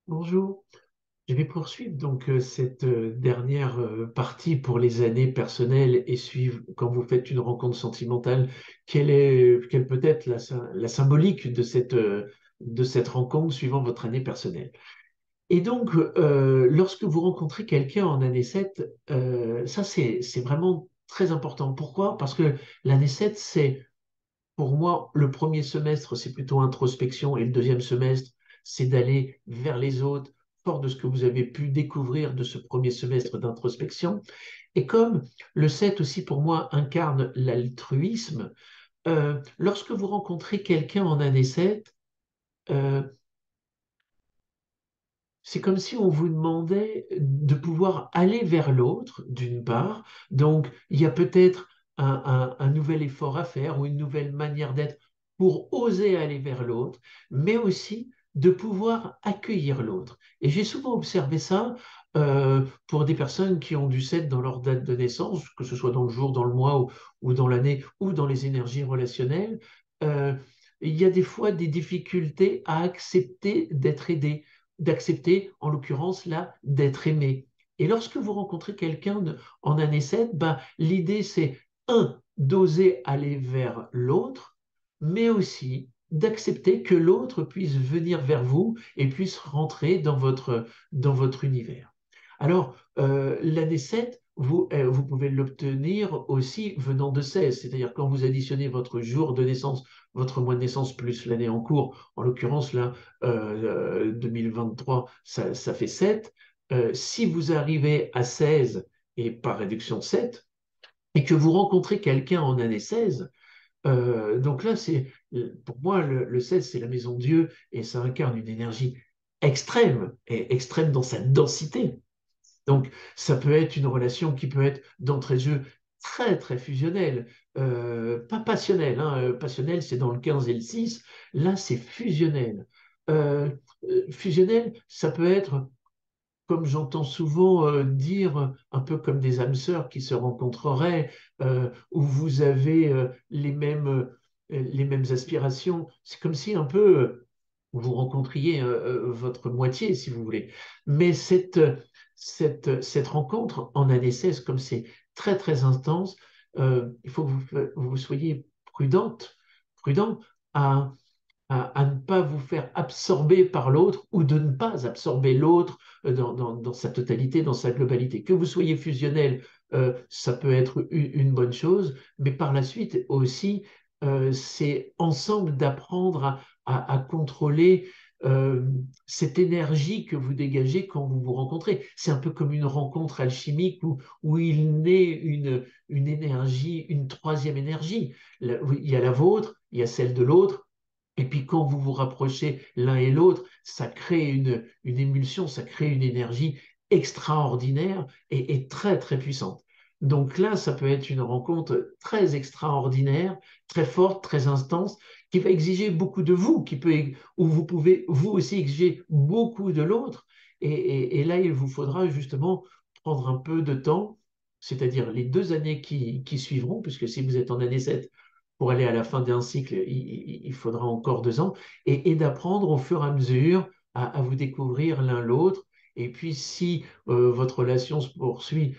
Bonjour, je vais poursuivre cette dernière partie pour les années personnelles et suivre quand vous faites une rencontre sentimentale, quelle peut être la symbolique de cette rencontre suivant votre année personnelle. Et donc, lorsque vous rencontrez quelqu'un en année 7, ça c'est vraiment très important. Pourquoi? Parce que l'année 7, c'est pour moi, le premier semestre, c'est plutôt introspection et le deuxième semestre, c'est d'aller vers les autres, fort de ce que vous avez pu découvrir de ce premier semestre d'introspection. Et comme le 7 aussi pour moi incarne l'altruisme, lorsque vous rencontrez quelqu'un en année 7, euh, c'est comme si on vous demandait de pouvoir aller vers l'autre, d'une part. Donc, il y a peut-être un nouvel effort à faire ou une nouvelle manière d'être pour oser aller vers l'autre, mais aussi de pouvoir accueillir l'autre. Et j'ai souvent observé ça pour des personnes qui ont du 7 dans leur date de naissance, que ce soit dans le jour, dans le mois ou dans l'année, ou dans les énergies relationnelles. Euh, il y a des fois des difficultés à accepter d'être aidé, d'accepter, en l'occurrence là, d'être aimé. Et lorsque vous rencontrez quelqu'un en année 7, ben, l'idée c'est, d'oser aller vers l'autre, mais aussi d'accepter que l'autre puisse venir vers vous et puisse rentrer dans votre univers. Alors, l'année 7, vous pouvez l'obtenir aussi venant de 16, c'est-à-dire quand vous additionnez votre jour de naissance, votre mois de naissance plus l'année en cours, en l'occurrence là, 2023, ça fait 7. Si vous arrivez à 16 et par réduction 7, et que vous rencontrez quelqu'un en année 16, donc là, pour moi, le 16, c'est la maison de Dieu et ça incarne une énergie extrême et extrême dans sa densité. Donc, ça peut être une relation qui peut être d'entrée de jeu très, très fusionnelle. Pas passionnelle, hein. Passionnelle, c'est dans le 15 et le 6. Là, c'est fusionnel. Euh, Fusionnel, ça peut être, comme j'entends souvent dire, un peu comme des âmes sœurs qui se rencontreraient, où vous avez les mêmes aspirations. C'est comme si un peu vous rencontriez votre moitié, si vous voulez. Mais cette rencontre en année 16, comme c'est très, très intense, il faut que vous soyez prudent à à ne pas vous faire absorber par l'autre ou de ne pas absorber l'autre dans sa totalité, dans sa globalité. Que vous soyez fusionnel, ça peut être une bonne chose, mais par la suite aussi, c'est ensemble d'apprendre à contrôler euh, cette énergie que vous dégagez quand vous vous rencontrez. C'est un peu comme une rencontre alchimique où il naît une énergie, une troisième énergie. Il y a la vôtre, il y a celle de l'autre, et puis quand vous vous rapprochez l'un et l'autre, ça crée une émulsion, ça crée une énergie extraordinaire et très très puissante. Donc là, ça peut être une rencontre très extraordinaire, très forte, très intense, qui va exiger beaucoup de vous, où vous pouvez vous aussi exiger beaucoup de l'autre. Et là, il vous faudra justement prendre un peu de temps, c'est-à-dire les 2 années qui suivront, puisque si vous êtes en année 7 pour aller à la fin d'un cycle, il faudra encore 2 ans, et d'apprendre au fur et à mesure à vous découvrir l'un l'autre. Et puis, si votre relation se poursuit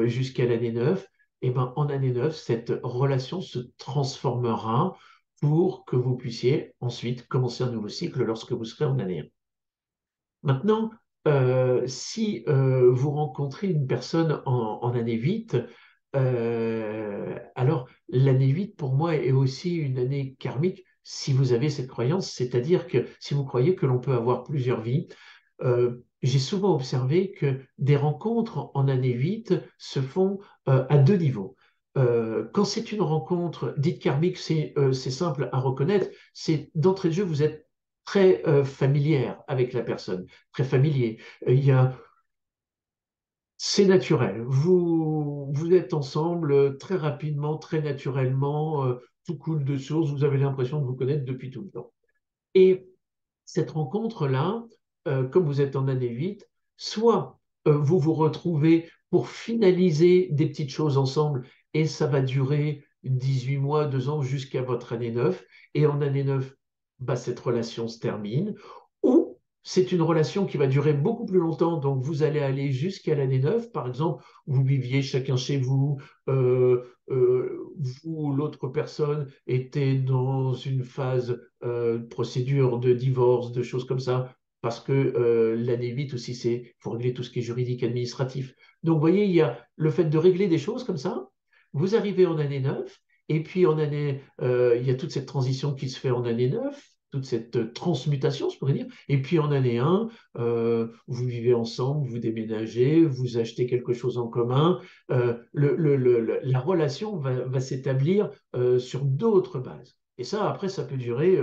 jusqu'à l'année 9, et ben, en année 9, cette relation se transformera pour que vous puissiez ensuite commencer un nouveau cycle lorsque vous serez en année 1. Maintenant, si vous rencontrez une personne en année 8, alors l'année 8 pour moi est aussi une année karmique si vous avez cette croyance, c'est-à-dire que si vous croyez que l'on peut avoir plusieurs vies, j'ai souvent observé que des rencontres en année 8 se font à 2 niveaux. Quand c'est une rencontre dite karmique, c'est simple à reconnaître, c'est d'entrée de jeu, vous êtes très familière avec la personne, très familier. Il y a, c'est naturel. Vous êtes ensemble très rapidement, très naturellement, tout coule de source. Vous avez l'impression de vous connaître depuis tout le temps. Et cette rencontre-là, comme vous êtes en année 8, soit vous vous retrouvez pour finaliser des petites choses ensemble et ça va durer 18 mois, 2 ans jusqu'à votre année 9. Et en année 9, bah, cette relation se termine. Ou c'est une relation qui va durer beaucoup plus longtemps, donc vous allez aller jusqu'à l'année 9. Par exemple, vous viviez chacun chez vous, euh, vous, l'autre personne, était dans une phase de procédure de divorce, de choses comme ça, parce que l'année 8 aussi, c'est faut régler tout ce qui est juridique, administratif. Donc, vous voyez, il y a le fait de régler des choses comme ça. Vous arrivez en année 9, et puis il y a toute cette transition qui se fait en année 9, toute cette transmutation, je pourrais dire. Et puis en année 1, vous vivez ensemble, vous déménagez, vous achetez quelque chose en commun. La relation va s'établir sur d'autres bases. Et ça, après, ça peut durer,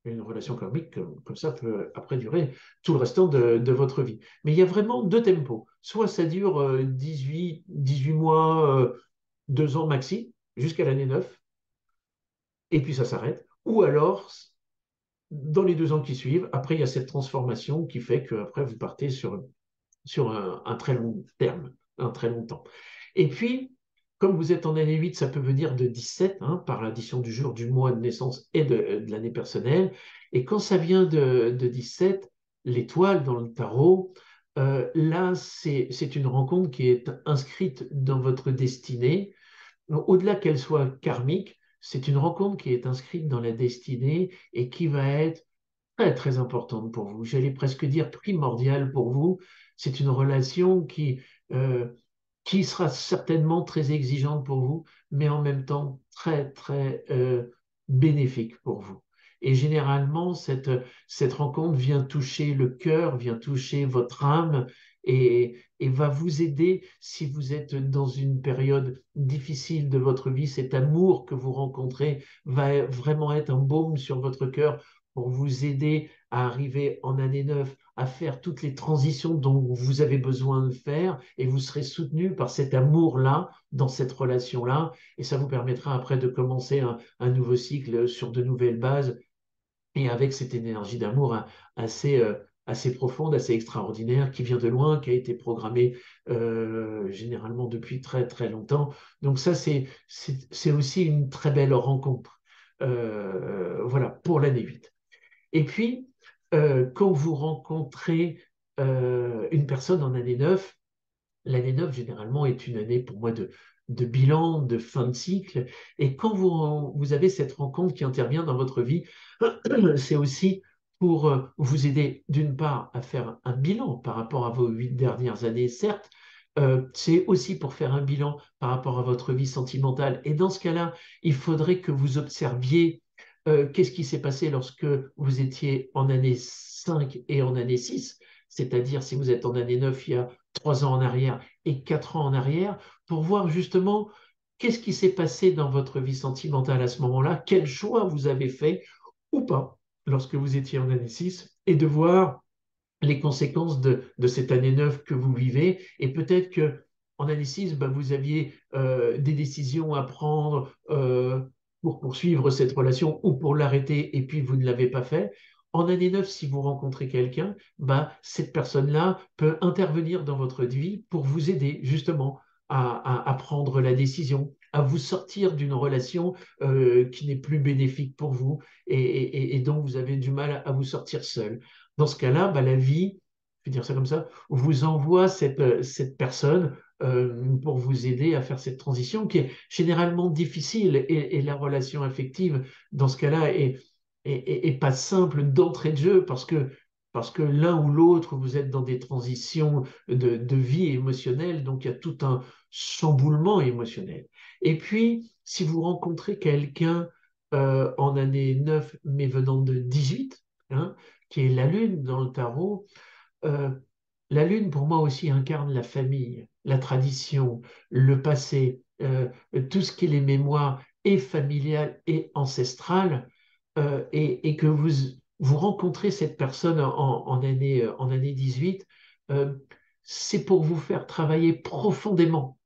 une relation karmique comme ça peut après durer tout le restant de votre vie. Mais il y a vraiment deux tempos. Soit ça dure 18 mois, 2 ans maxi, jusqu'à l'année 9, et puis ça s'arrête. Ou alors, dans les 2 ans qui suivent, après, il y a cette transformation qui fait qu'après, vous partez sur un très long terme, un très long temps. Et puis, comme vous êtes en année 8, ça peut venir de 17, hein, par l'addition du jour, du mois de naissance et de l'année personnelle. Et quand ça vient de 17, l'étoile dans le tarot, là, c'est une rencontre qui est inscrite dans votre destinée. Au-delà qu'elle soit karmique, c'est une rencontre qui est inscrite dans la destinée et qui va être très, très importante pour vous. J'allais presque dire primordiale pour vous. C'est une relation euh, qui sera certainement très exigeante pour vous, mais en même temps très, très bénéfique pour vous. Et généralement, cette rencontre vient toucher le cœur, vient toucher votre âme et va vous aider si vous êtes dans une période difficile de votre vie. Cet amour que vous rencontrez va vraiment être un baume sur votre cœur pour vous aider à arriver en année 9, à faire toutes les transitions dont vous avez besoin de faire, et vous serez soutenu par cet amour-là, dans cette relation-là, et ça vous permettra après de commencer un nouveau cycle sur de nouvelles bases, et avec cette énergie d'amour assez, assez profonde, assez extraordinaire, qui vient de loin, qui a été programmée généralement depuis très très longtemps. Donc ça, c'est aussi une très belle rencontre. Voilà, pour l'année 8. Et puis, quand vous rencontrez une personne en année 9, l'année 9 généralement est une année pour moi de bilan, de fin de cycle. Et quand vous avez cette rencontre qui intervient dans votre vie, c'est aussi pour vous aider d'une part à faire un bilan par rapport à vos 8 dernières années, certes. C'est aussi pour faire un bilan par rapport à votre vie sentimentale. Et dans ce cas-là, il faudrait que vous observiez qu'est-ce qui s'est passé lorsque vous étiez en année 5 et en année 6, c'est-à-dire si vous êtes en année 9, il y a 3 ans en arrière et 4 ans en arrière, pour voir justement qu'est-ce qui s'est passé dans votre vie sentimentale à ce moment-là, quel choix vous avez fait ou pas lorsque vous étiez en année 6, et de voir les conséquences de cette année 9 que vous vivez. Et peut-être que en année 6, ben, vous aviez des décisions à prendre pour poursuivre cette relation ou pour l'arrêter, et puis vous ne l'avez pas fait. En année 9, si vous rencontrez quelqu'un, ben, cette personne-là peut intervenir dans votre vie pour vous aider justement à prendre la décision, à vous sortir d'une relation qui n'est plus bénéfique pour vous, et dont vous avez du mal à vous sortir seul. Dans ce cas-là, bah, la vie, je vais dire ça comme ça, vous envoie cette personne pour vous aider à faire cette transition qui est généralement difficile, et la relation affective, dans ce cas-là, est pas simple d'entrée de jeu parce que l'un ou l'autre, vous êtes dans des transitions de vie émotionnelle, donc il y a tout un chamboulement émotionnel. Et puis, si vous rencontrez quelqu'un en année 9, mais venant de 18, hein, qui est la lune dans le tarot. Euh, la lune, pour moi aussi, incarne la famille, la tradition, le passé, tout ce qui est les mémoires et familiales et ancestrales, et que vous rencontrez cette personne en année 18, euh, c'est pour vous faire travailler profondément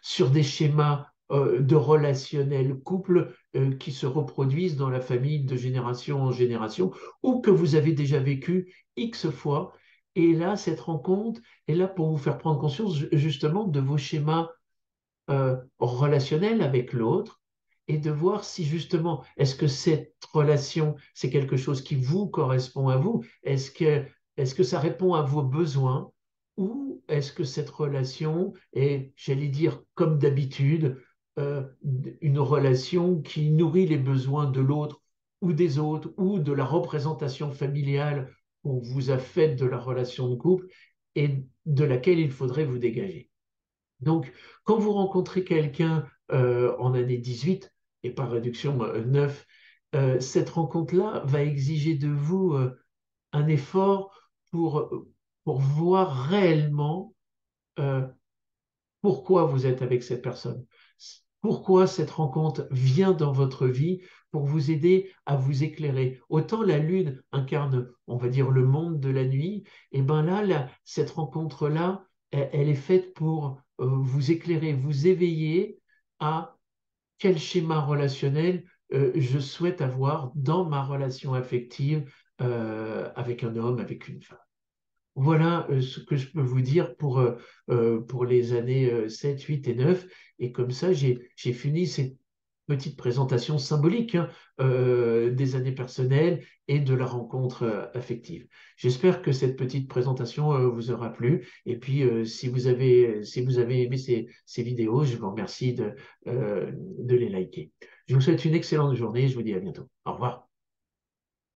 sur des schémas de relationnel couple qui se reproduisent dans la famille de génération en génération, ou que vous avez déjà vécu X fois. Et là, cette rencontre est là pour vous faire prendre conscience justement de vos schémas relationnels avec l'autre, et de voir si justement, est-ce que cette relation, c'est quelque chose qui vous correspond à vous? Est-ce que ça répond à vos besoins? Ou est-ce que cette relation est, j'allais dire, comme d'habitude, une relation qui nourrit les besoins de l'autre ou des autres ou de la représentation familiale qu'on vous a faite de la relation de couple et de laquelle il faudrait vous dégager? Donc, quand vous rencontrez quelqu'un en année 18 et par réduction 9, cette rencontre-là va exiger de vous un effort pour voir réellement euh, pourquoi vous êtes avec cette personne, pourquoi cette rencontre vient dans votre vie pour vous aider à vous éclairer. Autant la lune incarne, on va dire, le monde de la nuit, et bien là, cette rencontre-là, elle est faite pour vous éclairer, vous éveiller à quel schéma relationnel je souhaite avoir dans ma relation affective avec un homme, avec une femme. Voilà ce que je peux vous dire pour les années 7, 8 et 9. Et comme ça, j'ai fini cette petite présentation symbolique, hein, des années personnelles et de la rencontre affective. J'espère que cette petite présentation vous aura plu. Et puis, si vous avez aimé ces vidéos, je vous remercie de les liker. Je vous souhaite une excellente journée et je vous dis à bientôt. Au revoir.